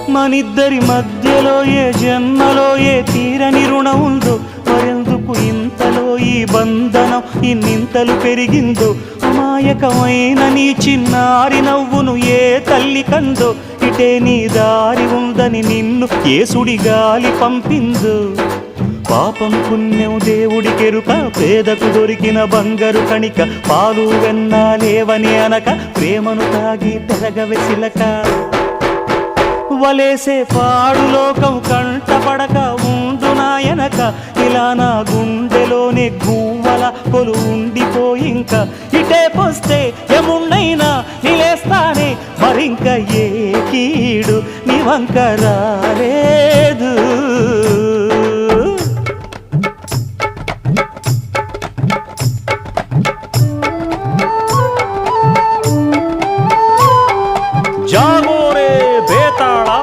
మనిద్దరి మధ్యలో ఏ జన్మలో ఏ తీరని రుణం ఉందో, మరెందుకు ఇంతలో ఈ బంధనం ఇన్నింతలు పెరిగిందో. అమాయకమైన నీ చిన్నారి నవ్వును ఏ తల్లి కందో, ఇటే నీ దారి ఉందని నిన్ను ఏ సుడిగాలి పంపిందో. పాపం పుణ్యం దేవుడికెరుక, పేదకు దొరికిన బంగారు కణిక, పాలు వెన్నా లేవని అనక ప్రేమను తాగి తెరగవె చిలక. వలేసే పాడు లోకం కంటపడక ఉండు నాయనక, ఇలా నా గుండెలోనే గువ్వల కొలు ఉండిపోయింక. ఇటే పోస్తే ఎమున్నైనా నిలేస్తానే, మరింక ఏ కీడు నీ వంక రాలే.